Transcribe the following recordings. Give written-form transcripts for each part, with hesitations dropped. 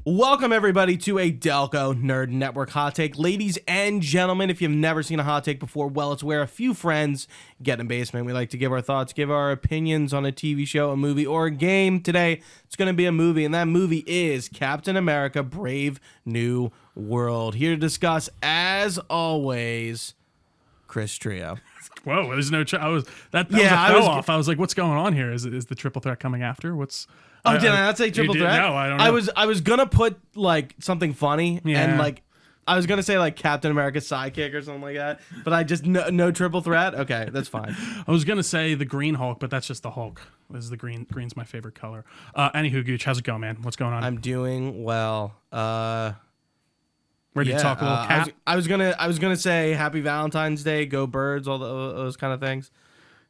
Welcome, everybody, to a Delco Nerd Network Hot Take. Ladies and gentlemen, if you've never seen a hot take before, well, it's where a few friends get in a basement. We like to give our thoughts, give our opinions on a TV show, a movie, or a game. Today, it's going to be a movie, and that movie is Captain America: Brave New World. Here to discuss, as always, Chris Trio. Whoa, there's no... that was a throw-off. I was like, what's going on here? Is the triple threat coming after? What's... Oh, did I not say triple threat? No, I don't know. I was gonna put like something funny and Yeah. like I was gonna say like Captain America's sidekick or something like that, but I just no triple threat. Okay, that's fine. I was gonna say the Green Hulk, but that's just the Hulk. This is the green. Green's my favorite color. Anywho, Gooch, how's it going, man? What's going on? I'm doing well. Ready to talk a little cat? I was gonna say Happy Valentine's Day, go Birds, all those kind of things.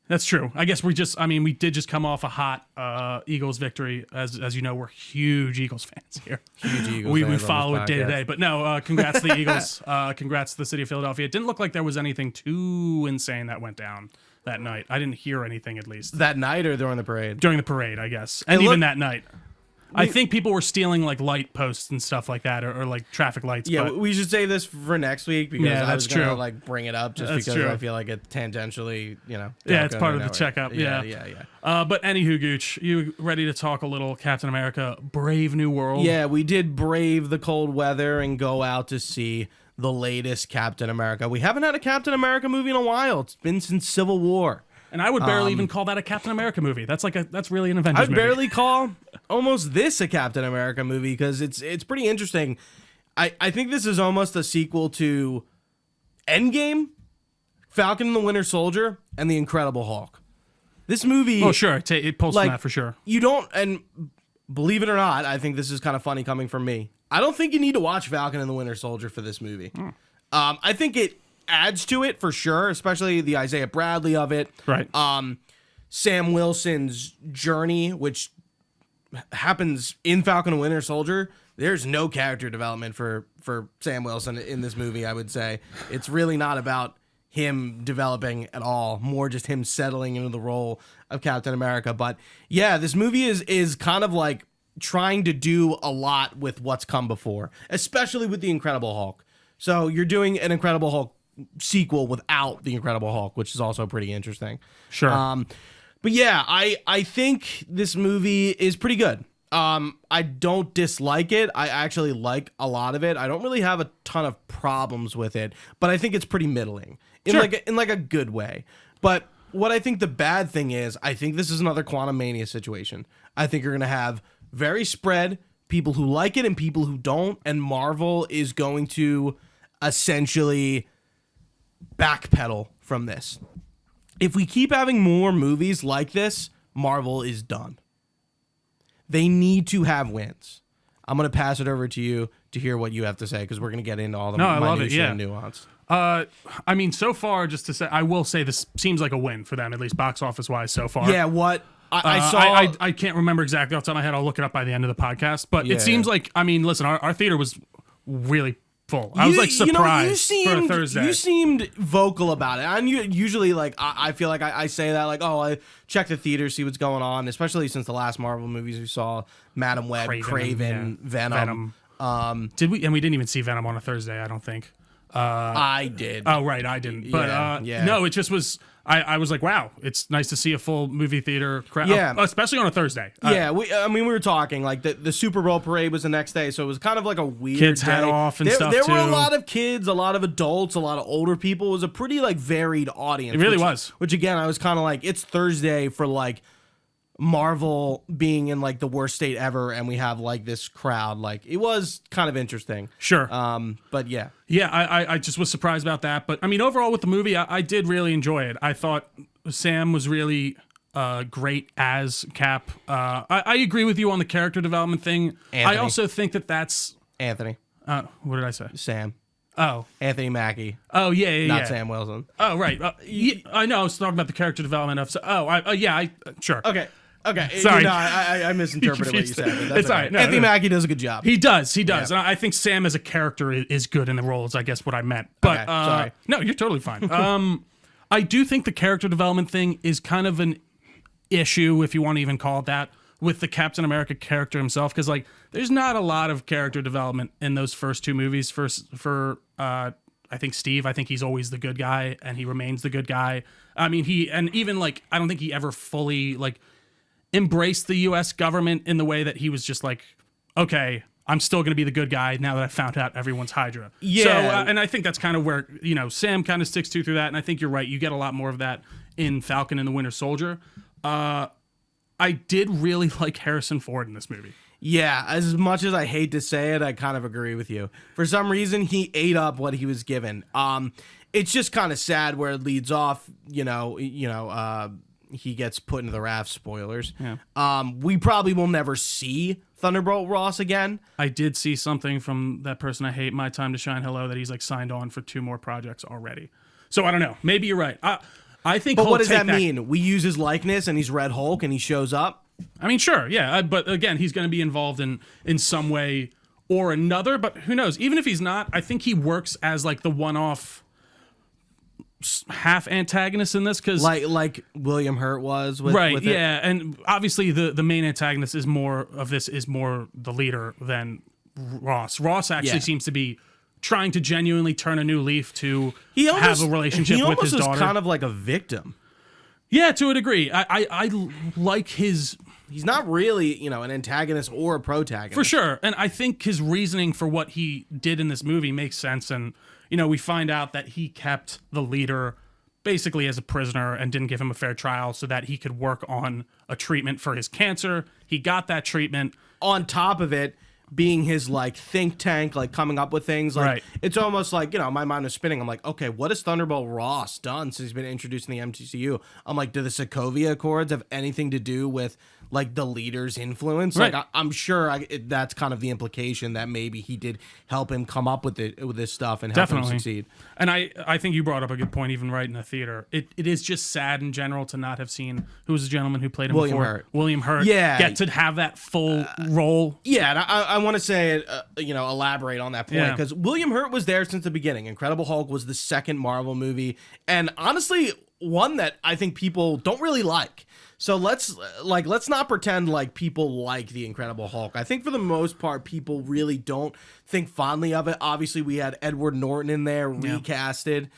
That's true. I guess we did just come off a hot Eagles victory. As you know, we're huge Eagles fans here. Huge Eagles We fans follow on it this day to podcast. day. But no, congrats to the Eagles. Congrats to the city of Philadelphia. It didn't look like there was anything too insane that went down that night. I didn't hear anything, at least. That night or during the parade? During the parade, I guess. And even that night. I think people were stealing like light posts and stuff like that, or like traffic lights. Yeah, but we should save this for next week because I was gonna true. like bring it up just That's because true. I feel like it tangentially, Yeah, it's Delco part of the Network. checkup. Yeah. But anywho, Gooch, you ready to talk a little Captain America: Brave New World? Yeah, we did brave the cold weather and go out to see the latest Captain America. We haven't had a Captain America movie in a while. It's been since Civil War. And I would barely even call that a Captain America movie. That's really an Avengers I'd movie. barely call almost this a Captain America movie because it's pretty interesting. I think this is almost a sequel to Endgame, Falcon and the Winter Soldier, and the Incredible Hulk. This movie... Oh, sure. It pulls from that for sure. You don't... And believe it or not, I think this is kind of funny coming from me. I don't think you need to watch Falcon and the Winter Soldier for this movie. I think it adds to it for sure, especially the Isaiah Bradley of it. Right. Sam Wilson's journey, which happens in Falcon and Winter Soldier. There's no character development for Sam Wilson in this movie, I would say. It's really not about him developing at all, more just him settling into the role of Captain America. But yeah, this movie is kind of like trying to do a lot with what's come before, especially with the Incredible Hulk. So you're doing an Incredible Hulk sequel without the Incredible Hulk, which is also pretty interesting. Sure. But yeah, I think this movie is pretty good. I don't dislike it. I actually like a lot of it. I don't really have a ton of problems with it, but I think it's pretty middling in like a good way. But what I think the bad thing is, I think this is another Quantum Mania situation. I think you're going to have very spread people who like it and people who don't, and Marvel is going to essentially backpedal from this. If we keep having more movies like this, Marvel is done. They need to have wins. I'm going to pass it over to you to hear what you have to say because we're going to get into all the minutiae and nuance. I mean, so far, just to say, I will say this seems like a win for them, at least box office wise so far. Yeah, what I saw... I can't remember exactly off the top of my head. I'll look it up by the end of the podcast. But it seems like, I mean, listen, our theater was really full. I was like surprised for a Thursday. You seemed vocal about it. And usually, like, I feel like I say that, like, oh, I check the theater, see what's going on, especially since the last Marvel movies we saw, Madam Web, Kraven, Venom. Did we? And we didn't even see Venom on a Thursday, I don't think. I did. Oh, right, I didn't. But no, it just was... I was like, wow, it's nice to see a full movie theater crowd, especially on a Thursday. Yeah, we were talking, like, the Super Bowl parade was the next day, so it was kind of like a weird kids day. had off and stuff, There too. were a lot of kids, a lot of adults, a lot of older people. It was a pretty, like, varied audience. It really was. Which, again, I was kind of like, it's Thursday for, like, Marvel being in, like, the worst state ever, and we have, like, this crowd. Like, it was kind of interesting. Sure. But, yeah. Yeah, I just was surprised about that. But, I mean, overall with the movie, I did really enjoy it. I thought Sam was really great as Cap. I agree with you on the character development thing. Anthony. I also think that's... Anthony. What did I say? Sam. Oh. Anthony Mackie. Oh, yeah. Not Sam Wilson. Oh, right. I know. I was talking about the character development of... sure. Okay. Sorry. No, I misinterpreted what you said. But that's It's all right. No, Anthony Mackie does a good job. He does. Yeah. And I think Sam as a character is good in the roles, I guess what I meant. But Okay, sorry. No, you're totally fine. I do think the character development thing is kind of an issue, if you want to even call it that, with the Captain America character himself, because like there's not a lot of character development in those first two movies. For I think Steve, I think he's always the good guy and he remains the good guy. I mean, even like I don't think he ever fully like embraced the U.S. government in the way that he was just like, okay, I'm still going to be the good guy now that I found out everyone's Hydra. Yeah. So, and I think that's kind of where, Sam kind of sticks through that. And I think you're right. You get a lot more of that in Falcon and the Winter Soldier. I did really like Harrison Ford in this movie. Yeah, as much as I hate to say it, I kind of agree with you. For some reason, he ate up what he was given. It's just kind of sad where it leads off, he gets put into the raft, spoilers. Yeah. We probably will never see Thunderbolt Ross again. I did see something from that person I hate, My Time to Shine Hello, that he's like signed on for 2 more projects already. So I don't know. Maybe you're right. I think. But what does that mean? We use his likeness and he's Red Hulk and he shows up? I mean, sure, yeah. But again, he's going to be involved in some way or another. But who knows? Even if he's not, I think he works as like the one-off half antagonist in this, because like William Hurt was with, right, with yeah, and obviously the main antagonist is more the leader than Ross. Ross actually seems to be trying to genuinely turn a new leaf to have a relationship with his daughter. He almost was kind of like a victim. Yeah, to a degree. I like his. He's not really, an antagonist or a protagonist. For sure. And I think his reasoning for what he did in this movie makes sense. And, we find out that he kept the leader basically as a prisoner and didn't give him a fair trial so that he could work on a treatment for his cancer. He got that treatment. On top of it, being his think tank, coming up with things, right. It's almost like, my mind is spinning. I'm like, okay, what has Thunderbolt Ross done since he's been introduced in the MCU? I'm like, do the Sokovia Accords have anything to do with the leader's influence? Right. I'm sure that's kind of the implication, that maybe he did help him come up with this stuff and help him succeed. And I think you brought up a good point, even right in the theater. It is just sad in general to not have seen, who was the gentleman who played him before? William Hurt. Yeah. Get to have that full role. Yeah, and I want to say it, elaborate on that point, because William Hurt was there since the beginning. Incredible Hulk was the second Marvel movie, and honestly, one that I think people don't really like. So let's not pretend like people like the Incredible Hulk. I think for the most part, people really don't think fondly of it. Obviously, we had Edward Norton in there, recasted.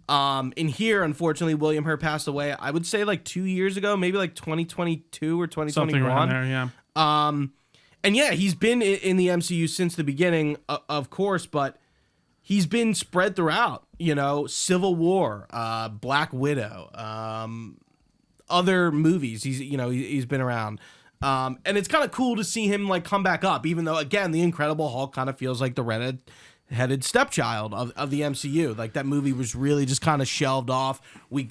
In here, unfortunately, William Hurt passed away. I would say 2 years ago, maybe 2022 or 2021. Something around there, yeah. And yeah, he's been in the MCU since the beginning, of course, but he's been spread throughout. Civil War, Black Widow. Other movies he's been around, and it's kind of cool to see him come back up, even though again the Incredible Hulk kind of feels like the redheaded stepchild of the MCU. That movie was really just kind of shelved off. We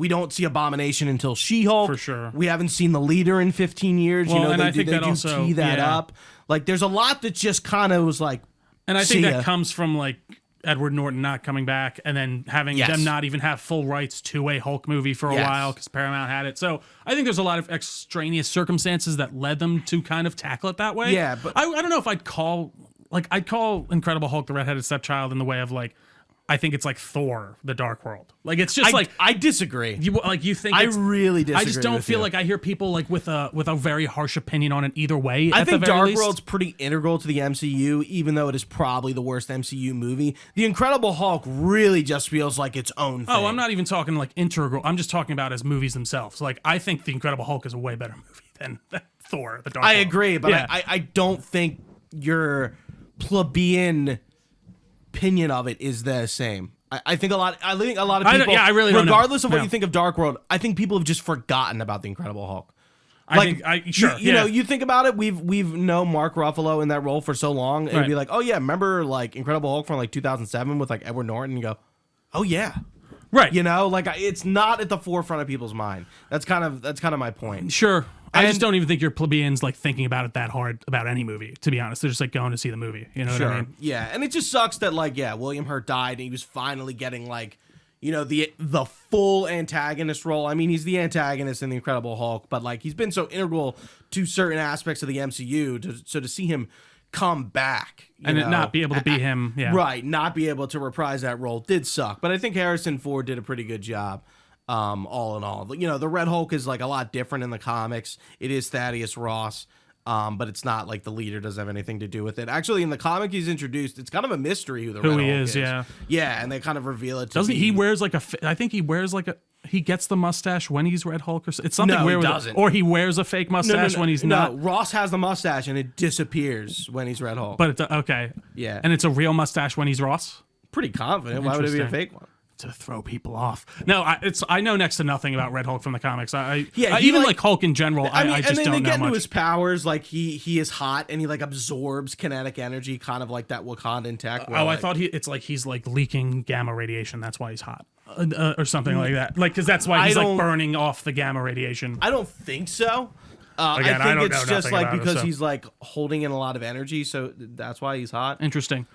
don't see Abomination until She-Hulk. For sure. We haven't seen the leader in 15 years. Well, and I think that also tee that up. There's a lot that just kind of was like. And I think that comes from Edward Norton not coming back, and then having them not even have full rights to a Hulk movie for a while because Paramount had it. So I think there's a lot of extraneous circumstances that led them to kind of tackle it that way. Yeah, but I don't know if I'd call Incredible Hulk the redheaded stepchild in the way of I think it's Thor, the Dark World. It's just I disagree. You think I really disagree. I just don't feel I hear people with a very harsh opinion on it either way. I think Dark World's pretty integral to the MCU, even though it is probably the worst MCU movie. The Incredible Hulk really just feels like its own thing. Oh, I'm not even talking integral. I'm just talking about as movies themselves. I think the Incredible Hulk is a way better movie than Thor, the Dark World. I agree, but I don't think your plebeian opinion of it is the same. I think a lot of people. I really don't know. Regardless of what you think of Dark World, I think people have just forgotten about the Incredible Hulk. You think about it. We've known Mark Ruffalo in that role for so long. It'd be oh yeah, remember Incredible Hulk from 2007 with Edward Norton? And you go, oh yeah, right. It's not at the forefront of people's mind. That's kind of my point. Sure. I just don't even think your plebeians thinking about it that hard about any movie, to be honest. They're just going to see the movie. You know what I mean? Yeah, and it just sucks that William Hurt died and he was finally getting the full antagonist role. I mean, he's the antagonist in the Incredible Hulk, but he's been so integral to certain aspects of the MCU, so to see him come back and not be able to be him, right, not be able to reprise that role did suck. But I think Harrison Ford did a pretty good job. All in all, you know, the Red Hulk is like a lot different in the comics. It is Thaddeus Ross. But it's not like the leader doesn't have anything to do with it. Actually, in the comic he's introduced, it's kind of a mystery who the Red Hulk is. Yeah, and they kind of reveal it. Doesn't he wears like a? I think he wears like a. He gets the mustache when he's Red Hulk, or it's something weird. No, he doesn't. Or he wears a fake mustache when he's not. No, Ross has the mustache and it disappears when he's Red Hulk. But it's okay. Yeah, and it's a real mustache when he's Ross. Pretty confident. Why would it be a fake one? To throw people off. No, I know next to nothing about Red Hulk from the comics. I he even like Hulk in general. I just don't know much. And then they get into his powers. Like he is hot and he like absorbs kinetic energy, kind of like that Wakandan tech. I thought he's like leaking gamma radiation. That's why he's hot, or something like that. Like because that's why he's like burning off the gamma radiation. I don't think so. Again, I think it's just like because he's like holding in a lot of energy, so that's why he's hot. Interesting.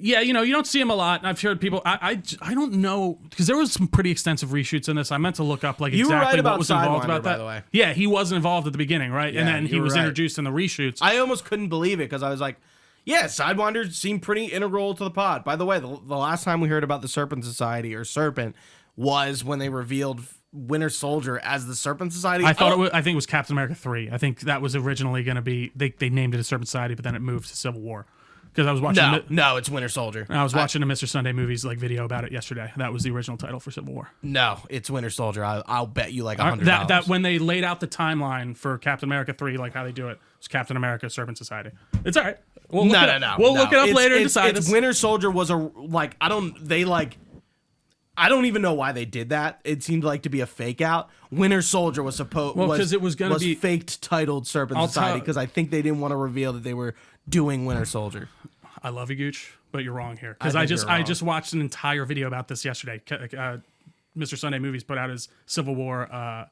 Yeah, you know, you don't see him a lot. I've heard people. I don't know because there was some pretty extensive reshoots in this. I meant to look up like exactly what was involved about that. By the way. Yeah, he wasn't involved at the beginning, right? Yeah, and then he was introduced in the reshoots. I almost couldn't believe it because I was like, yeah, Sidewinder seemed pretty integral to the pod. By the way, the last time we heard about the Serpent Society or Serpent was when they revealed Winter Soldier as the Serpent Society. I think it was Captain America 3. I think that was originally going to be they named it a Serpent Society, but then it moved to Civil War. Because I was watching. No, it's Winter Soldier. I was watching a Mr. Sunday Movies like video about it yesterday. That was the original title for Civil War. No, it's Winter Soldier. I'll bet you like $100. That when they laid out the timeline for Captain America 3, like how they do it, it's Captain America Serpent Society. It's all right. We'll look it up later and decide. Winter Soldier was I don't even know why they did that. It seemed like to be a fake out. Winter Soldier was because it was going to be faked titled Serpent Society because I think they didn't want to reveal that they were doing Winter Soldier. I love you, Gooch, but you're wrong here because I just watched an entire video about this yesterday. Mr. Sunday Movies put out his Civil War.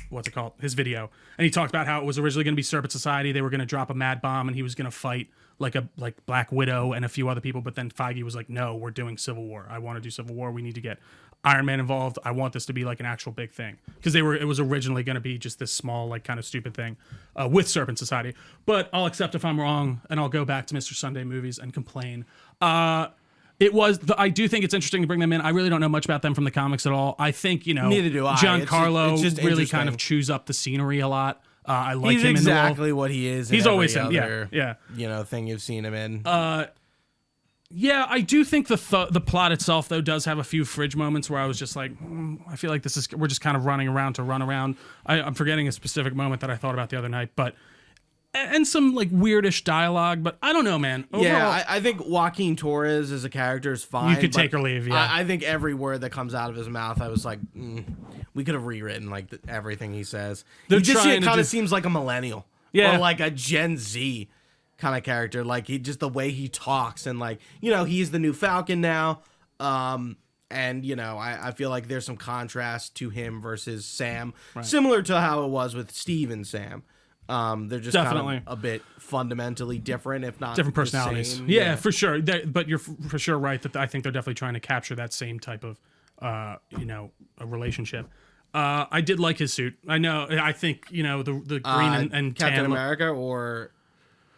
What's it called? His video, and he talked about how it was originally going to be Serpent Society. They were going to drop a mad bomb, and he was going to fight like Black Widow and a few other people. But then Feige was like, "No, we're doing Civil War. I want to do Civil War. We need to get Iron Man involved. I want this to be like an actual big thing because it was originally going to be just this small like kind of stupid thing with Serpent Society. But I'll accept if I'm wrong, and I'll go back to Mr. Sunday Movies and complain. I do think it's interesting to bring them in. I really don't know much about them from the comics at all. I think, neither do I. Giancarlo it's just really kind of chews up the scenery a lot. I like he's him exactly in the what he is. He's always him. Yeah. Thing you've seen him in. Yeah, I do think the plot itself though does have a few fridge moments where I was just like, I feel like we're just kind of running around to run around. I'm forgetting a specific moment that I thought about the other night, but. And some like weirdish dialogue, but I don't know, man. Overall, I think Joaquin Torres as a character is fine. You could take or leave. Yeah, I think every word that comes out of his mouth, I was like, we could have rewritten like everything he says. He kind of seems like a millennial, or like a Gen Z kind of character. Like just the way he talks, and like he's the new Falcon now. And I feel like there's some contrast to him versus Sam, similar to how it was with Steve and Sam. They're just definitely kind of a bit fundamentally different, if not different personalities. Same. Yeah, for sure. But you're for sure right that I think they're definitely trying to capture that same type of, a relationship. I did like his suit. I know. I think the green and Captain tan America or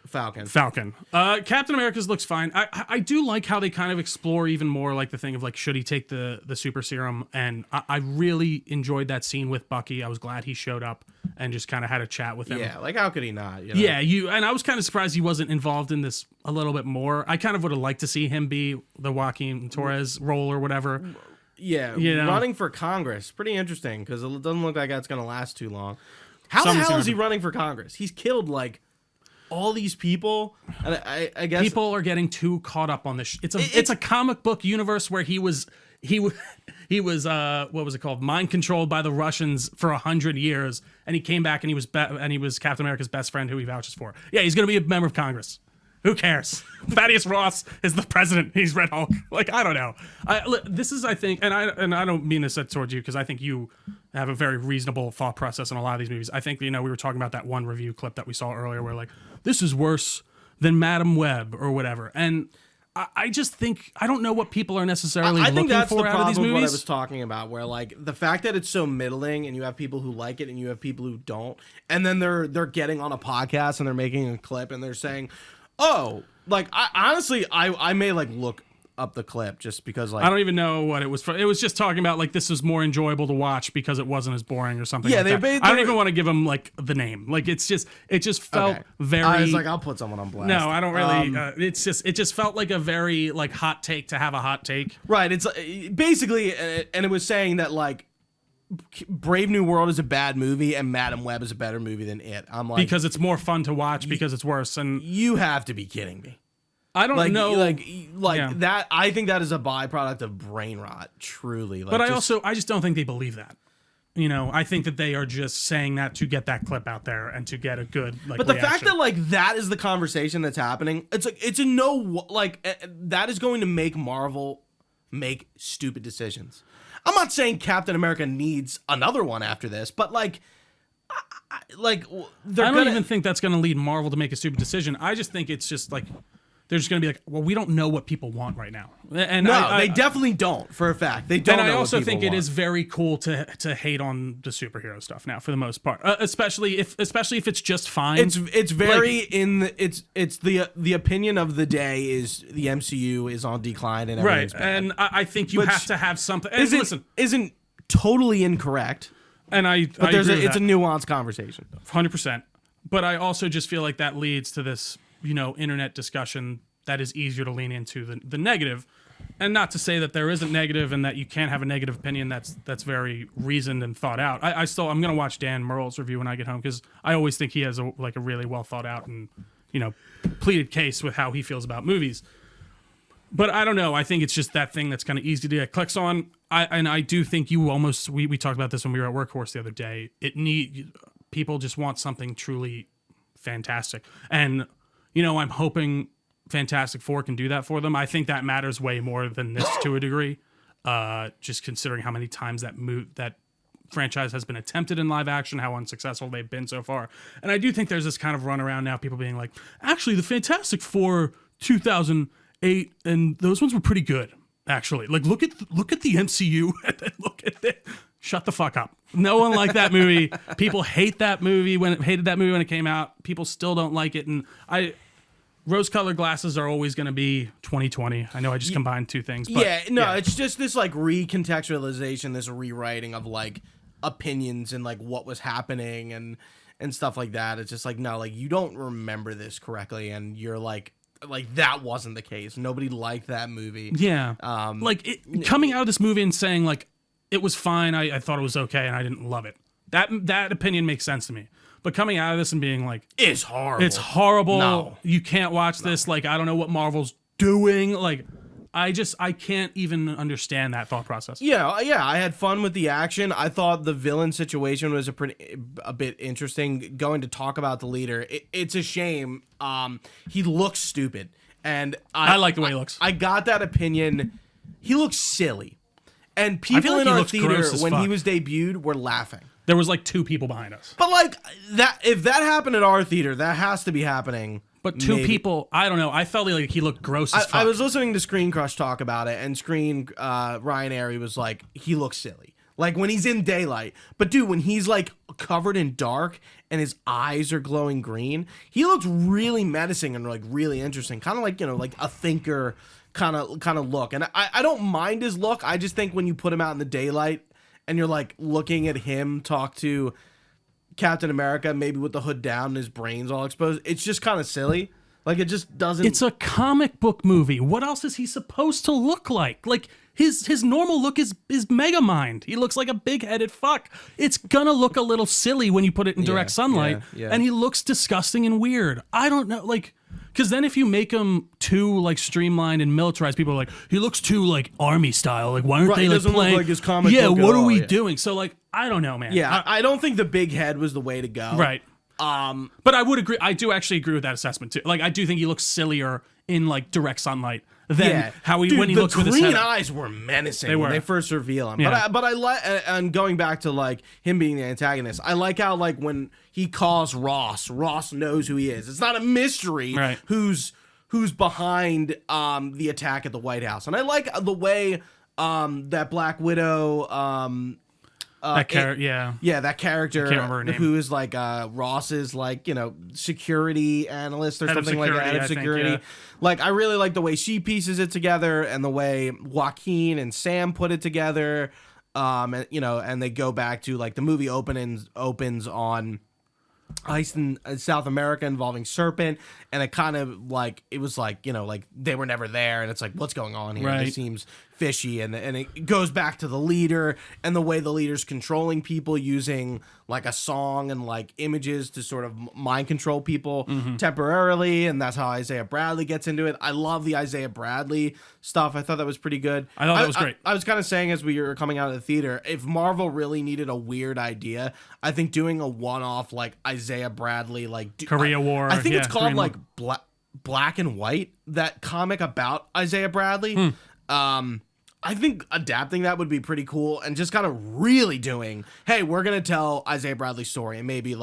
Falcon. Captain America's looks fine. I do like how they kind of explore even more like the thing of like should he take the super serum, and I really enjoyed that scene with Bucky. I was glad he showed up and just kind of had a chat with him. Yeah, like how could he not? Yeah, and I was kind of surprised he wasn't involved in this a little bit more. I kind of would have liked to see him be the Joaquin Torres role or whatever. Yeah, running for Congress, pretty interesting because it doesn't look like that's going to last too long. How the hell is he running for Congress? He's killed like all these people, and I guess people are getting too caught up on this. It's a comic book universe where he was what was it called? Mind controlled by the Russians for 100 years, and he came back and he was Captain America's best friend who he vouches for. Yeah, he's gonna be a member of Congress. Who cares? Thaddeus Ross is the president. He's Red Hulk. Like I don't know. This is I think, and I don't mean this towards you because I think you have a very reasonable thought process in a lot of these movies. I think we were talking about that one review clip that we saw earlier where like this is worse than Madam Web or whatever, and I just think I don't know what people are necessarily looking for out of these movies. What I was talking about, where like the fact that it's so middling, and you have people who like it, and you have people who don't, and then they're getting on a podcast and they're making a clip and they're saying, "Oh, like I honestly, I may like look up the clip just because like I don't even know what it was for. It was just talking about like this is more enjoyable to watch because it wasn't as boring or something. Yeah, like they that. I don't even want to give them like the name. Like it just felt very. I was like, I'll put someone on blast. No, I don't really. It just felt like a very like hot take to have a hot take. Right. It's basically, and it was saying that like Brave New World is a bad movie and Madam Web is a better movie than it. I'm like, because it's more fun to watch because it's worse. And you have to be kidding me. I don't know, like that. I think that is a byproduct of brain rot, truly. Like, but I just don't think they believe that. You know, I think that they are just saying that to get that clip out there and to get a good like. But the reaction. fact that like that is the conversation that's happening, it's a no like that is going to make Marvel make stupid decisions. I'm not saying Captain America needs another one after this, but like I don't even think that's going to lead Marvel to make a stupid decision. I just think it's just like they're just going to be like, well, we don't know what people want right now. And they definitely don't, for a fact. They don't. And I know also what think want. it is very cool to hate on the superhero stuff now, for the most part, especially if it's just fine. It's very like, it's the opinion of the day is the MCU is on decline and everything's right. bad. And I think you have to have something. And isn't totally incorrect. And but it's a nuanced conversation. 100%. But I also just feel like that leads to this, internet discussion that is easier to lean into the negative. And not to say that there isn't negative and that you can't have a negative opinion that's very reasoned and thought out. I'm going to watch Dan Merle's review when I get home because I always think he has a really well thought out and, pleaded case with how he feels about movies. But I don't know. I think it's just that thing that's kind of easy to get clicks on. I do think we talked about this when we were at Workhorse the other day. People just want something truly fantastic. And, I'm hoping Fantastic Four can do that for them. I think that matters way more than this to a degree. Just considering how many times that franchise has been attempted in live action, how unsuccessful they've been so far. And I do think there's this kind of run around now, people being like, actually, the Fantastic Four 2008 and those ones were pretty good. Actually, like look at the MCU and then look at it. Shut the fuck up. No one liked that movie. People hated that movie when it came out. People still don't like it. And rose-colored glasses are always going to be 2020. I know I just combined two things. But, it's just this like recontextualization, this rewriting of like opinions and like what was happening and stuff like that. It's just like, no, like you don't remember this correctly, and you're like that wasn't the case. Nobody liked that movie. Yeah. Coming out of this movie and saying like it was fine, I thought it was okay, and I didn't love it. That opinion makes sense to me. But coming out of this and being like, it's horrible. It's horrible. No. You can't watch this. Like, I don't know what Marvel's doing. Like, I can't even understand that thought process. Yeah, I had fun with the action. I thought the villain situation was a bit interesting. Going to talk about the leader, it's a shame. He looks stupid, and I like the way he looks. I got that opinion. He looks silly, and people like in our theater when fuck. he was debuted were laughing. There was like two people behind us. But like that, if that happened at our theater, that has to be happening. But two people, I don't know. I felt like he looked gross as fuck. I was listening to Screen Crush talk about it, and Ryan Airy was like, he looks silly. Like when he's in daylight. But dude, when he's like covered in dark and his eyes are glowing green, he looks really menacing and like really interesting. Kind of like, like a thinker kind of look. And I don't mind his look. I just think when you put him out in the daylight and you're like looking at him talk to Captain America, maybe with the hood down and his brains all exposed, it's just kind of silly. Like it just doesn't. It's a comic book movie. What else is he supposed to look like? Like his normal look is Megamind. He looks like a big-headed fuck. It's gonna look a little silly when you put it in direct sunlight, and he looks disgusting and weird. I don't know, like. Because then if you make him too like streamlined and militarized, people are like, he looks too like army style. Like why aren't they like playing? Look like his comic yeah, book what are we doing? So like I don't know, man. Yeah, I don't think the big head was the way to go. Right. But I would agree. I do actually agree with that assessment too. Like I do think he looks sillier in like direct sunlight than when he looks with his head. The green eyes were menacing when they first reveal him. Yeah. But I like, and going back to like him being the antagonist, I like how like when he calls Ross knows who he is. It's not a mystery who's behind the attack at the White House. And I like the way that Black Widow that character, yeah, that character remember her name. who is like Ross's like security analyst or something like that. Head of security. Think, yeah. Like I really like the way she pieces it together and the way Joaquin and Sam put it together. And, and they go back to like the movie opens on ice in South America involving Serpent, and it kind of like it was like like they were never there, and it's like what's going on here? Right. It seems fishy, and it goes back to the leader and the way the leader's controlling people using like a song and like images to sort of mind control people temporarily, and that's how Isaiah Bradley gets into it. I love the Isaiah Bradley stuff. I thought that was pretty good. I thought that was great. I was kind of saying as we were coming out of the theater, if Marvel really needed a weird idea, I think doing a one-off like Isaiah Bradley like Korea War. I think it's called Korean like Black and White, that comic about Isaiah Bradley. I think adapting that would be pretty cool, and just kind of really doing, hey, we're gonna tell Isaiah Bradley's story, and maybe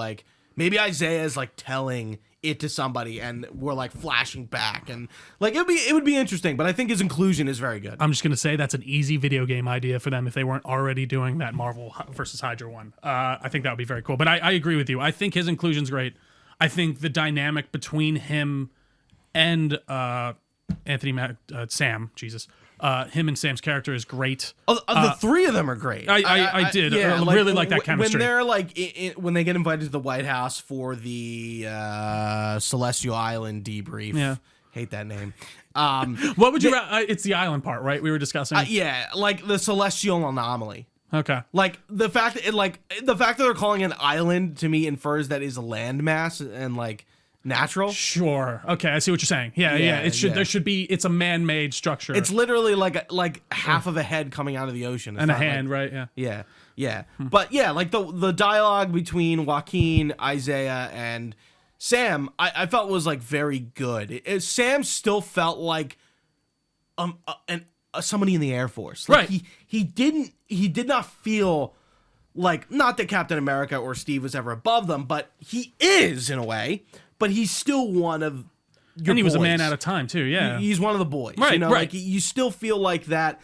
Isaiah is like telling it to somebody, and we're like flashing back, and like it would be interesting. But I think his inclusion is very good. I'm just gonna say that's an easy video game idea for them if they weren't already doing that Marvel versus Hydra one. I think that would be very cool. But I agree with you. I think his inclusion's great. I think the dynamic between him and Sam, him and Sam's character is great. The three of them are great. I did really like that chemistry. When they're like when they get invited to the White House for the Celestial Island debrief. Yeah. Hate that name. What would you? It's the island part, right? We were discussing. Yeah, like the Celestial Anomaly. Okay. Like the fact that they're calling it an island to me infers that is a landmass and like natural. Sure. Okay, I see what you're saying. Yeah. There should be. It's a man-made structure. It's literally like half of a head coming out of the ocean. And a hand, right? Yeah. Yeah. But yeah, like the dialogue between Joaquin, Isaiah, and Sam, I felt was like very good. Sam still felt like somebody in the Air Force. Like, right. He did not feel like, not that Captain America or Steve was ever above them, but he is in a way. But he's still one of your And he was boys. a man at a time too. Yeah. He's one of the boys. Right. Right. Like you still feel like that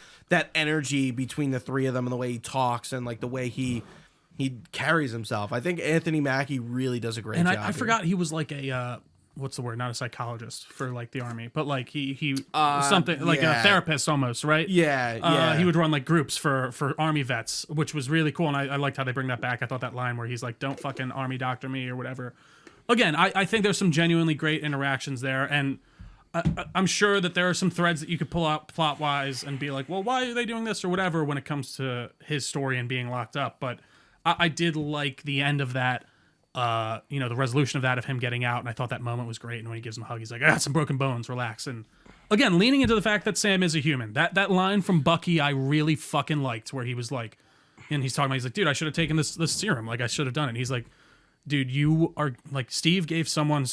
energy between the three of them and the way he talks and like the way he carries himself. I think Anthony Mackie really does a great job. And I forgot he was like a what's the word? Not a psychologist for like the army, but like he something like a therapist almost, right? Yeah. He would run like groups for army vets, which was really cool, and I liked how they bring that back. I thought that line where he's like, "Don't fucking army doctor me" or whatever. Again, I think there's some genuinely great interactions there, and I'm sure that there are some threads that you could pull out plot-wise and be like, well, why are they doing this or whatever when it comes to his story and being locked up. But I did like the end of that, the resolution of that, of him getting out, and I thought that moment was great. And when he gives him a hug, he's like, I got some broken bones, relax. And again, leaning into the fact that Sam is a human. That line from Bucky I really fucking liked, where he was like, and he's talking about, he's like, dude, I should have taken this serum. Like, I should have done it. And he's like, dude, you are like, Steve gave someone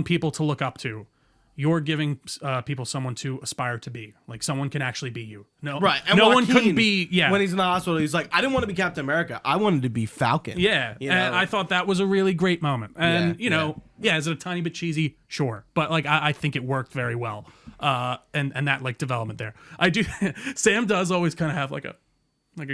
people to look up to. You're giving people someone to aspire to be. Like, someone can actually be you. No, right. And no Joaquin, one couldn't be. Yeah. When he's in the hospital, he's like, I didn't want to be Captain America. I wanted to be Falcon. Yeah. And I thought that was a really great moment. And is it a tiny bit cheesy? Sure, but like I think it worked very well. And that like development there. I do. Sam does always kind of have like a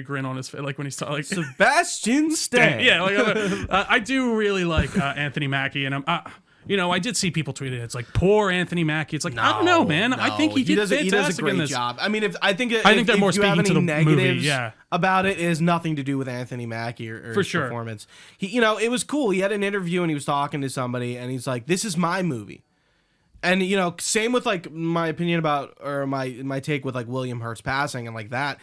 grin on his face, like when he's talking. Like, Sebastian Stan. Yeah, like I do really like Anthony Mackie, and I did see people tweet it. It's like, poor Anthony Mackie. It's like, I don't know, man. I think he does a great job. I mean, I think they're more speaking to the negatives movie, about it, is nothing to do with Anthony Mackie or his performance. He, it was cool. He had an interview and he was talking to somebody, and he's like, "This is my movie." And same with like my opinion about, or my take with like William Hurt's passing and like that.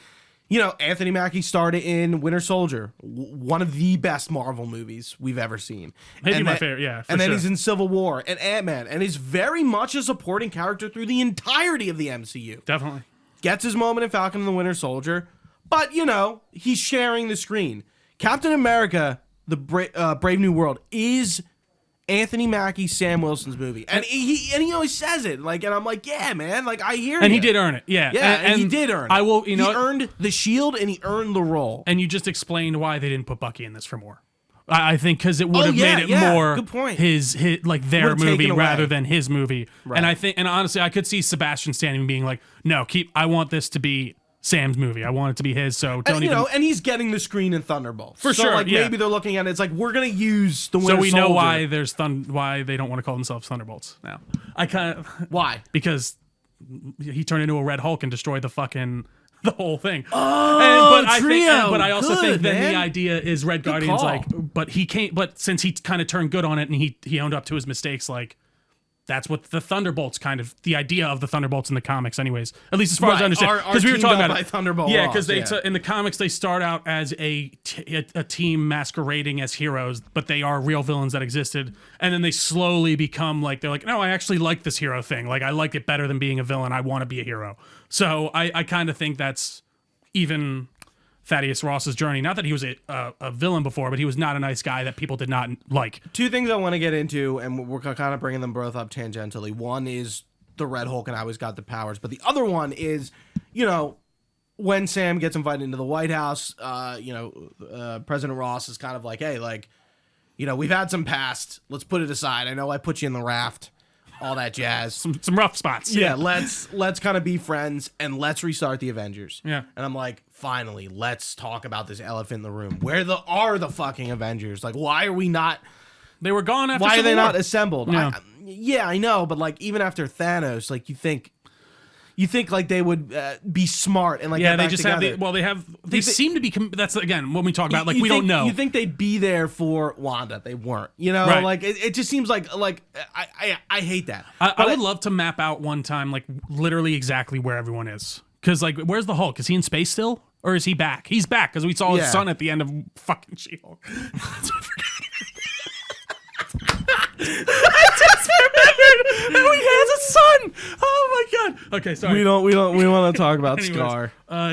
Anthony Mackie started in Winter Soldier, one of the best Marvel movies we've ever seen. Maybe my favorite, yeah. And then he's in Civil War and Ant-Man, and he's very much a supporting character through the entirety of the MCU. Definitely. Gets his moment in Falcon and the Winter Soldier, but, he's sharing the screen. Captain America, the Brave New World, is Anthony Mackie, Sam Wilson's movie, and he always says it, like, and I'm like, yeah, man, like, I hear. And he did earn it, yeah, and he did earn it. I will, he earned the shield and he earned the role. And you just explained why they didn't put Bucky in this for more. I think because it would have made it more good point. His like their movie rather than his movie. Right. And honestly, I could see Sebastian Stan being like, no, I want this to be Sam's movie. I want it to be his. So don't and, and he's getting the screen in Thunderbolts for sure. Like maybe they're looking at it. It's like we're gonna use the Winter So we Soldier. know why why they don't want to call themselves Thunderbolts now. I kind of why because he turned into a Red Hulk and destroyed the whole thing. Oh, But I also think that the idea is Red Guardian's call. like, but he can't. But since he kind of turned good on it and he owned up to his mistakes, like. That's what the Thunderbolts the idea of the Thunderbolts in the comics, anyways. At least as far as I understand, because we were talking about Thunderbolt. Yeah, because in the comics they start out as a team masquerading as heroes, but they are real villains that existed, and then they slowly become like they're like, no, I actually like this hero thing. Like I like it better than being a villain. I want to be a hero. So I kind of think that's even Thaddeus Ross's journey. Not that he was a villain before, but he was not a nice guy that people did not like. Two things I want to get into, and we're kind of bringing them both up tangentially. One is the Red Hulk and how he's got the powers, but the other one is, when Sam gets invited into the White House, President Ross is kind of like, hey, like, we've had some past. Let's put it aside. I know I put you in the raft. All that jazz. Some rough spots. Yeah, let's kind of be friends and let's restart the Avengers. Yeah. And I'm like, finally, let's talk about this elephant in the room. Where are the fucking Avengers? Like, why are we not? They were gone after. Why are they Civil War. not assembled? Yeah. I know, but like even after Thanos, like you think like they would be smart and like yeah, get they back just together. they seem to be. That's again when we talk about like we think, don't know. You think they'd be there for Wanda? They weren't. Right. Like it just seems like I hate that. I would love to map out one time like literally exactly where everyone is. Because like, where's the Hulk? Is he in space still, or is he back? He's back because we saw his son at the end of fucking She-Hulk. I just remembered how he has a son. Oh my god. Okay, sorry. We want to talk about Anyways, Scar.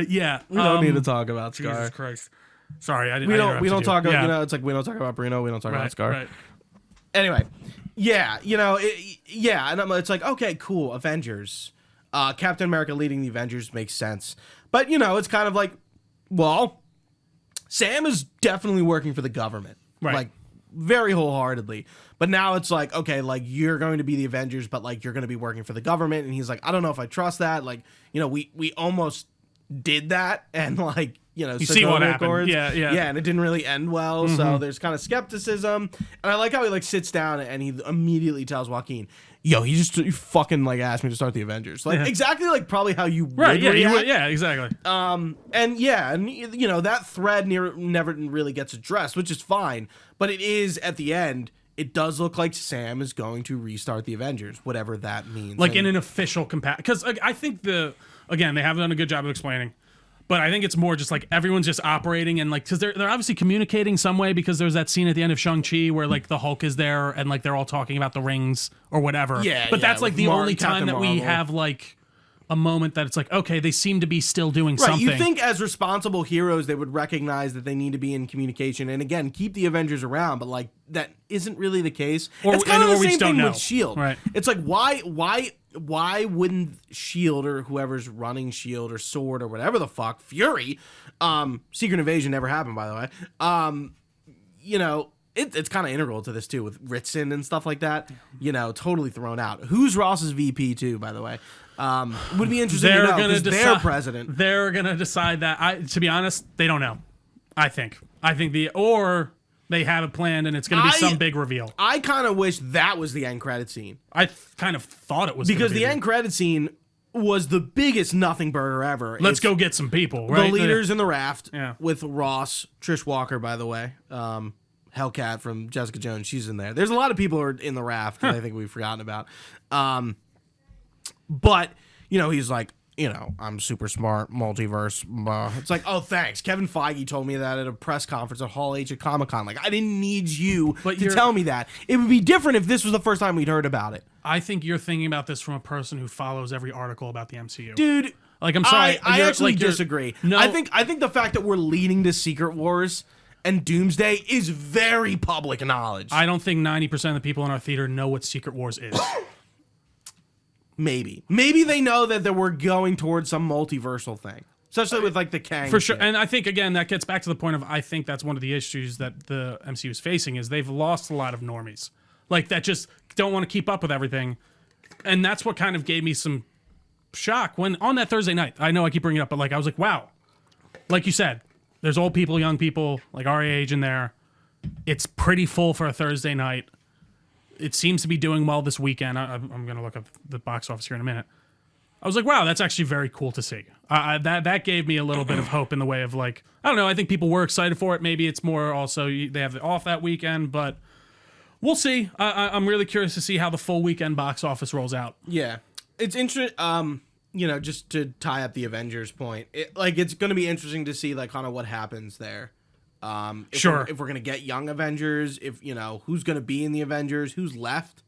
Yeah. We don't need to talk about Scar. Jesus Christ. Sorry, I didn't. We don't talk about yeah. it's like we don't talk about Bruno. We don't talk about Scar. Right. Anyway, yeah, and it's like okay, cool, Avengers. Captain America leading the Avengers makes sense, but it's kind of like, well, Sam is definitely working for the government, right? Like very wholeheartedly. But now it's like, okay, like you're going to be the Avengers, but like you're going to be working for the government, and he's like, I don't know if I trust that. Like, we almost did that, and like. You see what happened. Yeah, and it didn't really end well. Mm-hmm. So there's kind of skepticism, and I like how he like sits down and he immediately tells Joaquin, "Yo, you fucking like asked me to start the Avengers." Like exactly like probably how you would react. Yeah, exactly. And that thread never really gets addressed, which is fine. But it is at the end. It does look like Sam is going to restart the Avengers, whatever that means. Like in an official because I think they haven't done a good job of explaining. But I think it's more just like everyone's just operating and like because they're obviously communicating some way because there's that scene at the end of Shang-Chi where like the Hulk is there and like they're all talking about the rings or whatever. Yeah, but that's like the only time that we have like a moment that it's like okay they seem to be still doing something. You think as responsible heroes they would recognize that they need to be in communication and again keep the Avengers around, but like that isn't really the case. It's kind of the same thing with S.H.I.E.L.D. Right. It's like why wouldn't S.H.I.E.L.D. or whoever's running S.H.I.E.L.D. or S.W.O.R.D. or whatever the fuck, Fury, Secret Invasion never happened, by the way. It's kind of integral to this too with Ritson and stuff like that. Totally thrown out. Who's Ross's VP too, by the way? Would be interesting to know because they're president. They're gonna decide that. To be honest, they don't know. I think they have it planned and it's going to be some big reveal. I kind of wish that was the end credit scene. I kind of thought it was because the end credit scene was the biggest nothing burger ever. Let's go get some people. Right? The leaders in the raft with Ross, Trish Walker, by the way, Hellcat from Jessica Jones. She's in there. There's a lot of people who are in the raft that I think we've forgotten about. But he's like. I'm super smart, multiverse. It's like, oh, thanks. Kevin Feige told me that at a press conference at Hall H at Comic-Con. Like, I didn't need you to tell me that. It would be different if this was the first time we'd heard about it. I think you're thinking about this from a person who follows every article about the MCU. Dude, like, I'm sorry. I actually disagree. No, I think the fact that we're leading to Secret Wars and Doomsday is very public knowledge. I don't think 90% of the people in our theater know what Secret Wars is. Maybe they know that we're going towards some multiversal thing, especially with like the Kang. For sure, and I think again that gets back to the point of I think that's one of the issues that the MCU is facing is they've lost a lot of normies, like that just don't want to keep up with everything, and that's what kind of gave me some shock when on that Thursday night. I know I keep bringing it up, but like I was like, wow. Like you said, there's old people, young people, like our age in there. It's pretty full for a Thursday night. It seems to be doing well this weekend. I'm going to look up the box office here in a minute. I was like, wow, that's actually very cool to see. That gave me a little bit of hope in the way of like, I don't know, I think people were excited for it. Maybe it's more also they have it off that weekend, but we'll see. I'm really curious to see how the full weekend box office rolls out. Yeah. It's interesting, just to tie up the Avengers point, it's going to be interesting to see like kind of what happens there. If we're going to get young Avengers, if, who's going to be in the Avengers, who's left,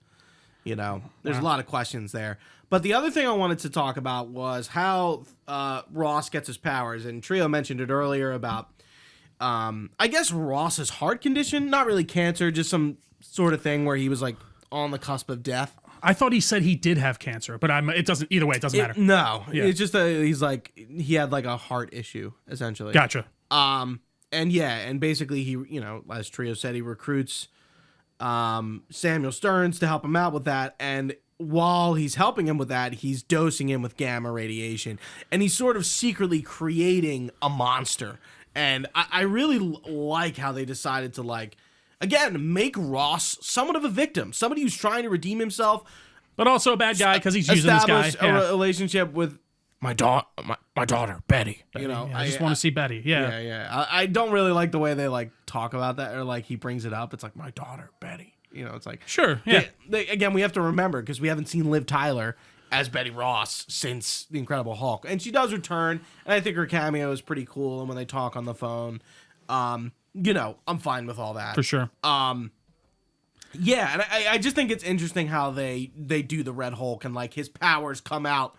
there's a lot of questions there. But the other thing I wanted to talk about was how Ross gets his powers. And Trio mentioned it earlier about, I guess, Ross's heart condition. Not really cancer, just some sort of thing where he was, like, on the cusp of death. I thought he said he did have cancer, but it doesn't matter. No. Yeah. It's just he had, like, a heart issue, essentially. Gotcha. And basically he, as Trio said, he recruits Samuel Stearns to help him out with that. And while he's helping him with that, he's dosing him with gamma radiation, and he's sort of secretly creating a monster. And I really like how they decided to, like, again, make Ross somewhat of a victim, somebody who's trying to redeem himself, but also a bad guy because he's using this guy. Establish a relationship with my daughter Betty. I just want to see Betty. Yeah. I don't really like the way they like talk about that, or like he brings it up. It's like my daughter Betty. It's like sure. Yeah. Again, we have to remember because we haven't seen Liv Tyler as Betty Ross since The Incredible Hulk, and she does return, and I think her cameo is pretty cool. And when they talk on the phone, I'm fine with all that for sure. Yeah, and I just think it's interesting how they do the Red Hulk and like his powers come out,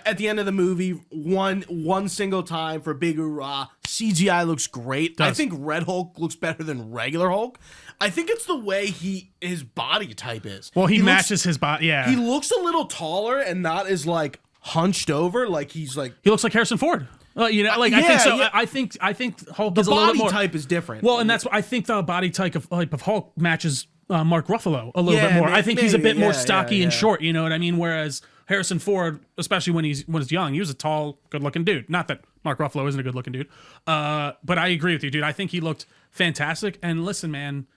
at the end of the movie, one single time for big hoorah. CGI looks great. I think Red Hulk looks better than regular Hulk. I think it's the way his body type is. Well, he matches his body. Yeah, he looks a little taller and not as like hunched over. Like he's like he looks like Harrison Ford. I think so. Yeah. I think Hulk is a little bit more. The body type is different. Well, and that's what I think the body type of Hulk matches Mark Ruffalo a little bit more. I think he's a bit more stocky and short. You know what I mean? Whereas Harrison Ford, especially when he's young, he was a tall, good-looking dude. Not that Mark Ruffalo isn't a good-looking dude, but I agree with you, dude. I think he looked fantastic. And listen, man,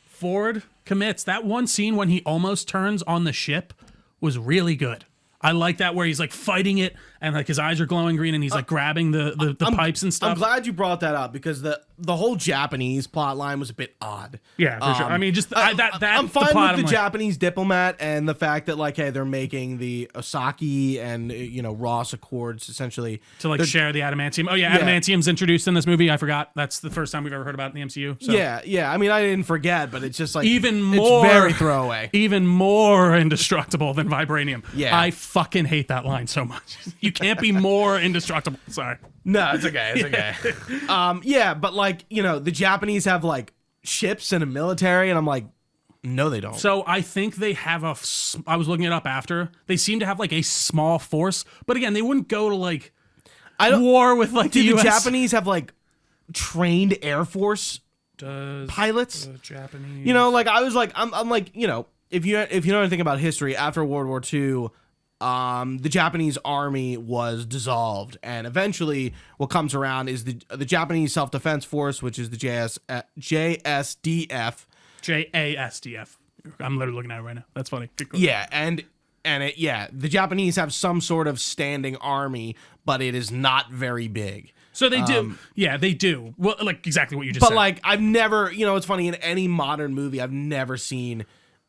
Ford commits. That one scene when he almost turns on the ship was really good. I like that where he's like fighting it and like his eyes are glowing green and he's like grabbing the pipes and stuff. I'm glad you brought that up because the whole Japanese plot line was a bit odd. Yeah, for sure. I mean, just that I'm fine with the Japanese diplomat and the fact that like, hey, they're making the Osaki and Ross Accords essentially to like share the adamantium. Oh yeah, adamantium's introduced in this movie. I forgot. That's the first time we've ever heard about it in the MCU. So. Yeah. I mean, I didn't forget, but it's just like it's very throwaway. Even more indestructible than vibranium. Yeah. I fucking hate that line so much. You can't be more indestructible. Sorry. No, it's okay. It's okay. But like, the Japanese have like ships and a military, and I'm like, no, they don't. So I think they have I was looking it up after. They seem to have like a small force, but again, they wouldn't go to like war with like the US. The Japanese have like trained Air Force pilots. The Japanese, I was like, I'm like, if you know anything about history, after World War II, the Japanese army was dissolved, and eventually what comes around is the Japanese Self-Defense Force, which is the JSDF. JASDF. I'm literally looking at it right now. That's funny. Yeah, and the Japanese have some sort of standing army, but it is not very big. So they do. They do. Well, like exactly what you just said. But like I've never, it's funny, in any modern movie I've never seen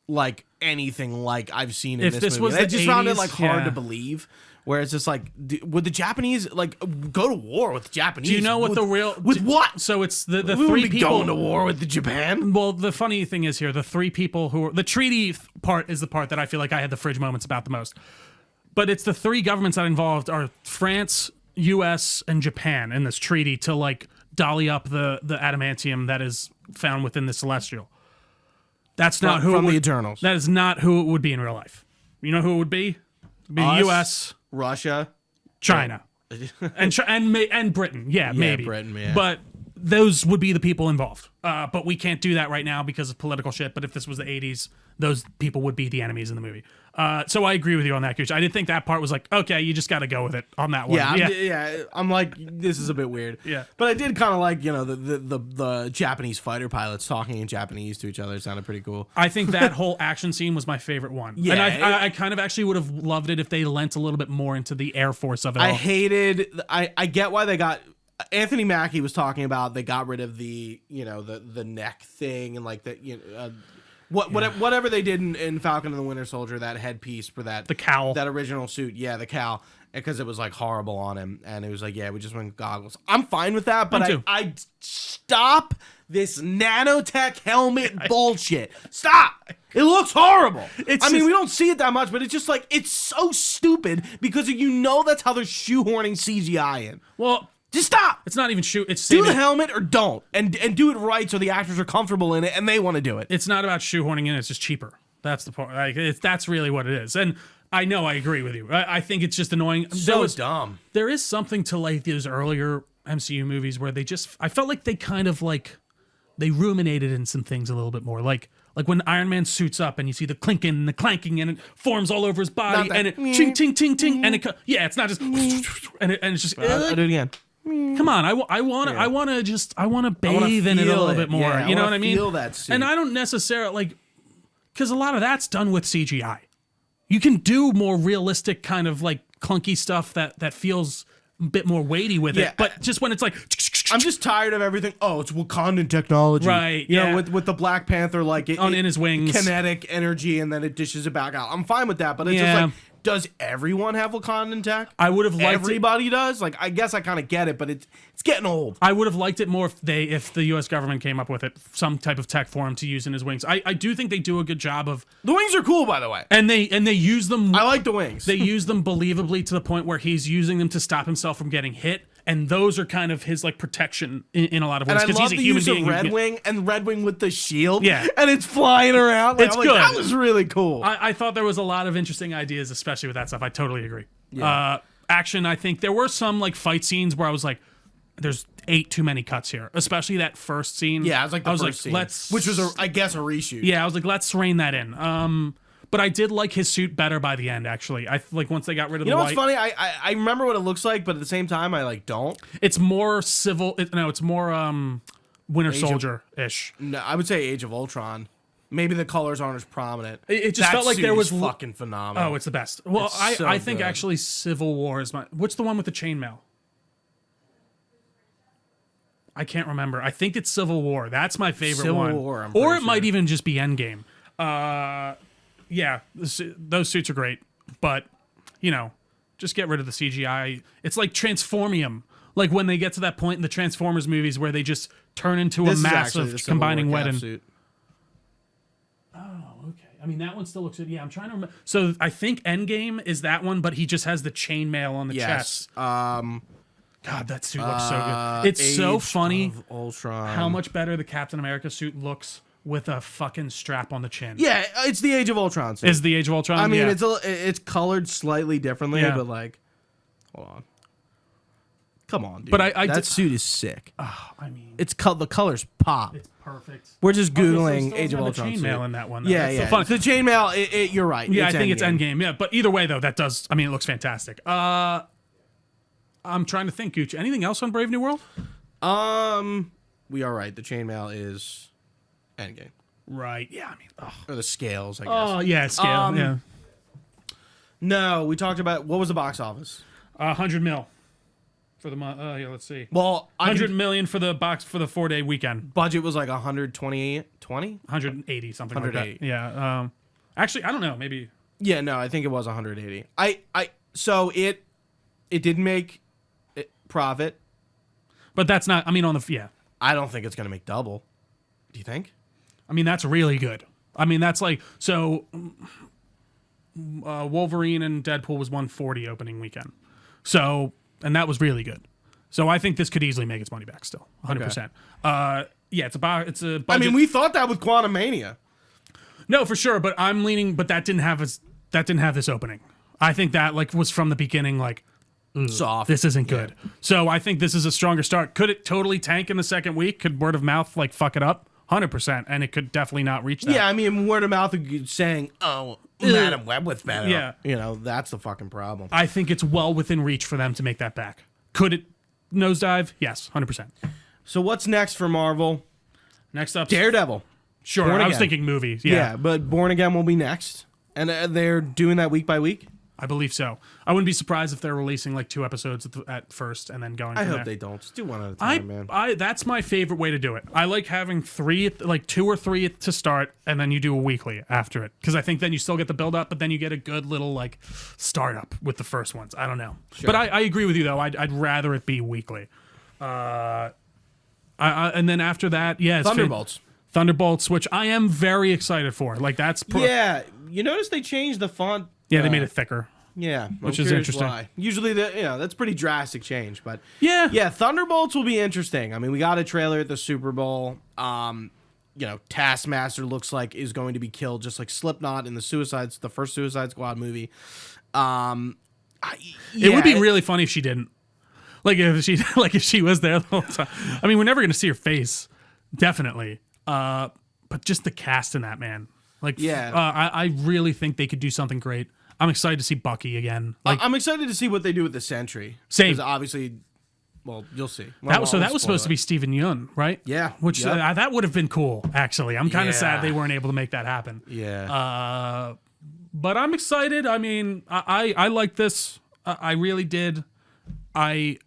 like anything like I've seen in this movie. I just found it like hard to believe. Where it's just like, would the Japanese like go to war with the Japanese? Do you know what with what? So it's the we three be people going to war with the Japan. Well, the funny thing is here, the three people who are the treaty part is the part that I feel like I had the fridge moments about the most. But it's the three governments that involved are France, U.S., and Japan in this treaty to like dolly up the adamantium that is found within the Celestial. That's not who from the Eternals. That is not who it would be in real life. You know who it would be? It would be the U.S., Russia, China, and Britain. Yeah, maybe Britain. Yeah. But those would be the people involved. But we can't do that right now because of political shit. But if this was the 80s, those people would be the enemies in the movie. So I agree with you on that, Gooch. I did think that part was like, okay, you just got to go with it on that one. Yeah, I'm like, this is a bit weird. Yeah. But I did kind of like, the Japanese fighter pilots talking in Japanese to each other. It sounded pretty cool. I think that whole action scene was my favorite one. Yeah. And I kind of actually would have loved it if they lent a little bit more into the Air Force of it all. I get why they got... Anthony Mackie was talking about they got rid of the neck thing and like whatever they did in Falcon and the Winter Soldier, that headpiece for the cowl, that original suit, the cowl, because it was like horrible on him, and it was like, we just went goggles. I'm fine with that, but I stop this nanotech helmet bullshit. Stop. It looks horrible. We don't see it that much, but it's just like, it's so stupid because that's how they're shoehorning CGI in. Well, just stop. It's not even It's do the helmet or don't, and do it right so the actors are comfortable in it and they want to do it. It's not about shoehorning in. It's just cheaper. That's the point. Like, that's really what it is. And I know I agree with you. I think it's just annoying. Dumb. There is something to like those earlier MCU movies where I felt like they kind of like they ruminated in some things a little bit more. Like when Iron Man suits up and you see the clinking and the clanking and it forms all over his body and it ching ting ting ting and it's not just and it's just I'll do it again. Come on, I want to bathe in it a little bit more. Yeah, you know what I mean? Feel that suit. And I don't necessarily because a lot of that's done with CGI. You can do more realistic kind of like clunky stuff that feels a bit more weighty with it. But just when it's like, I'm just tired of everything. Oh, it's Wakandan technology, right? You know, with the Black Panther, like in his wings, kinetic energy, and then it dishes it back out. I'm fine with that, but it's just like, does everyone have Wakandan tech? I would have liked everybody does. Like, I guess I kind of get it, but it's getting old. I would have liked it more if the U.S. government came up with it, some type of tech for him to use in his wings. I do think they do a good job of the wings are cool, by the way, and they use them. I like the wings. They use them believably to the point where he's using them to stop himself from getting hit. And those are kind of his like protection in a lot of ways because he's a human being. And I love the use of Red Wing and Red Wing with the shield. Yeah, and it's flying around. Like, it's good. That was really cool. I thought there was a lot of interesting ideas, especially with that stuff. I totally agree. Yeah. Action. I think there were some like fight scenes where I was like, "There's 8 too many cuts here," especially that first scene. Yeah, I was like the first scene, which was I guess a reshoot. Yeah, I was like, let's rein that in. But I did like his suit better by the end, actually. I like once they got rid of the white. You know what's funny? I remember what it looks like, but at the same time, I like don't. It's more civil. It's more Winter Soldier-ish. No, I would say Age of Ultron. Maybe the colors aren't as prominent. It just felt like there was fucking phenomenal. Oh, it's the best. Well, I think actually Civil War is my. What's the one with the chainmail? I can't remember. I think it's Civil War. That's my favorite one. Civil War, or it might even just be Endgame. Yeah, those suits are great, but just get rid of the CGI. It's like Transformium, like when they get to that point in the Transformers movies where they just turn into a massive combining weapon. Suit. Oh, okay. I mean, that one still looks good. Yeah, I'm trying to remember. So I think Endgame is that one, but he just has the chainmail on the chest. God, that suit looks so good. It's so funny Ultron. How much better the Captain America suit looks with a fucking strap on the chin. Yeah, it's the Age of Ultron suit. Is the Age of Ultron? I mean, it's colored slightly differently, but like, hold on. Come on, dude. But that suit is sick. I mean, the colors pop. It's perfect. We're just googling Age of Ultron. Chainmail in that one. Though. Yeah. So the chainmail. You're right. Yeah, I think it's Endgame. Yeah, but either way though, that does. I mean, it looks fantastic. I'm trying to think, Gucci. Anything else on Brave New World? We are right. The chainmail is Endgame. Right. Yeah. I mean, or the scales. I guess. Oh yeah, scale. Yeah. No, we talked about what was the box office. 100 mil for the month. Yeah, let's see. Well, 100 million for the box for the 4-day weekend. Budget was like 180 something like that. Yeah. Actually, I don't know. Maybe. Yeah. No, I think it was 180. So it didn't make profit. But that's not. I mean, I don't think it's gonna make double. Do you think? I mean, that's really good. I mean, that's like so. Wolverine and Deadpool was 140 opening weekend, so and that was really good. So I think this could easily make its money back still, 100%. Yeah, it's a budget. I mean, we thought that with Quantumania. No, for sure, but I'm leaning. But that didn't have this opening. I think that like was from the beginning. Like soft. This isn't good. So I think this is a stronger start. Could it totally tank in the second week? Could word of mouth like fuck it up? 100%. And it could definitely not reach that. Yeah, I mean, word of mouth saying, "Oh, Madam Web was better." Yeah. You know, that's the fucking problem. I think it's well within reach for them to make that back. Could it nosedive? Yes, 100%. So what's next for Marvel? Next up, Daredevil. Sure, Born I was Again. thinking movie. Yeah, but Born Again will be next. And they're doing that week by week? I believe so. I wouldn't be surprised if they're releasing like 2 episodes at first and then going. I from hope there. they don't. Just do one at a time, man. That's my favorite way to do it. I like having 2 or 3 to start, and then you do a weekly after it, because I think then you still get the build up, but then you get a good little like startup with the first ones. I don't know, but I agree with you though. I'd rather it be weekly. And then after that, yeah, it's Thunderbolts, which I am very excited for. Like that's yeah. You notice they changed the font. Yeah, they made it thicker. Yeah, which is interesting. Why. Usually, that's pretty drastic change, but yeah, Thunderbolts will be interesting. I mean, we got a trailer at the Super Bowl. Taskmaster looks like is going to be killed, just like Slipknot in the first Suicide Squad movie. It would be really funny if she didn't. Like if she was there the whole time. I mean, we're never gonna see her face, definitely. But just the cast in that, man. Like, I really think they could do something great. I'm excited to see Bucky again. Like, I'm excited to see what they do with the Sentry. Same. Because obviously, well, you'll see. That was supposed to be Steven Yeun, right? Yeah. Which that would have been cool, actually. I'm kind of sad they weren't able to make that happen. Yeah. But I'm excited. I mean, I like this. I really did. I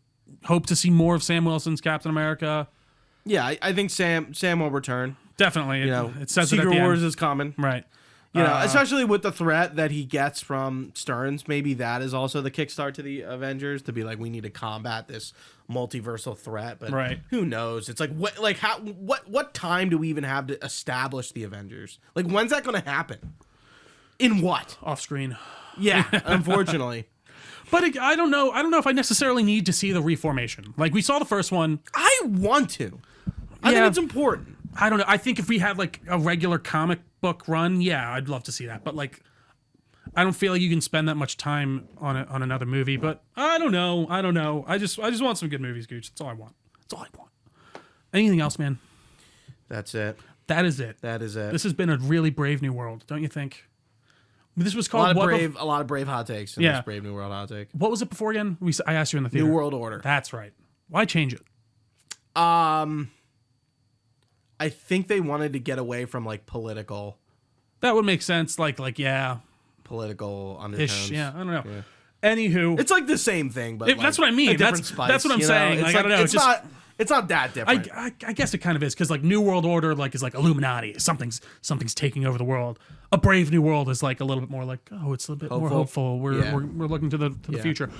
hope to see more of Sam Wilson's Captain America. Yeah, I think Sam will return. Definitely. It says Secret it at the Wars end. is coming. Right. Especially with the threat that he gets from Stearns, maybe that is also the kickstart to the Avengers to be like, we need to combat this multiversal threat. But who knows? It's like what time do we even have to establish the Avengers? Like, when's that going to happen? In what? Off screen. Yeah, unfortunately. But I don't know. I don't know if I necessarily need to see the reformation. Like, we saw the first one. I want to. I think it's important. I don't know. I think if we had like a regular comic book run, yeah, I'd love to see that. But like, I don't feel like you can spend that much time on another movie. But I don't know. I just want some good movies, Gooch. That's all I want. Anything else, man? That's it. That is it. This has been a really brave new world, don't you think? This was called a lot of brave hot takes in this Brave New World hot take. What was it before again? I asked you in the theater. New World Order. That's right. Why change it? I think they wanted to get away from like political. That would make sense. Like political undertones. Yeah, I don't know. Yeah. Anywho, it's like the same thing, but that's what I mean. That's what I'm saying. Like, I don't know. It's not that different. I guess it kind of is, because like New World Order is like Illuminati. Something's taking over the world. A Brave New World is like a little bit more like, it's a bit more hopeful. We're looking to the future.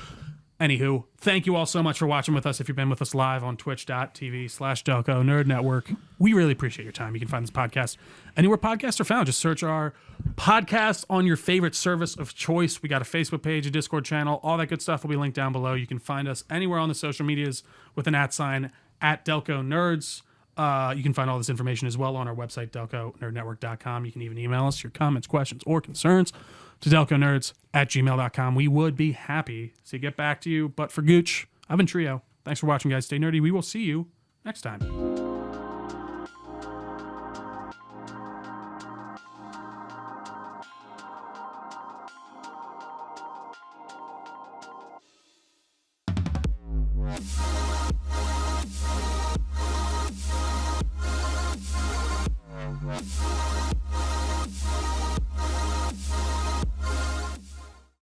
Anywho, thank you all so much for watching with us. If you've been with us live on twitch.tv/Delco Nerd Network, we really appreciate your time. You can find this podcast anywhere podcasts are found. Just search our podcast on your favorite service of choice. We got a Facebook page, a Discord channel, all that good stuff will be linked down below. You can find us anywhere on the social medias with an @ @Delco Nerds. You can find all this information as well on our website, DelcoNerdNetwork.com. You can even email us your comments, questions, or concerns to DelcoNerds@gmail.com. We would be happy to get back to you. But for Gooch, I've been Trio. Thanks for watching, guys. Stay nerdy. We will see you next time.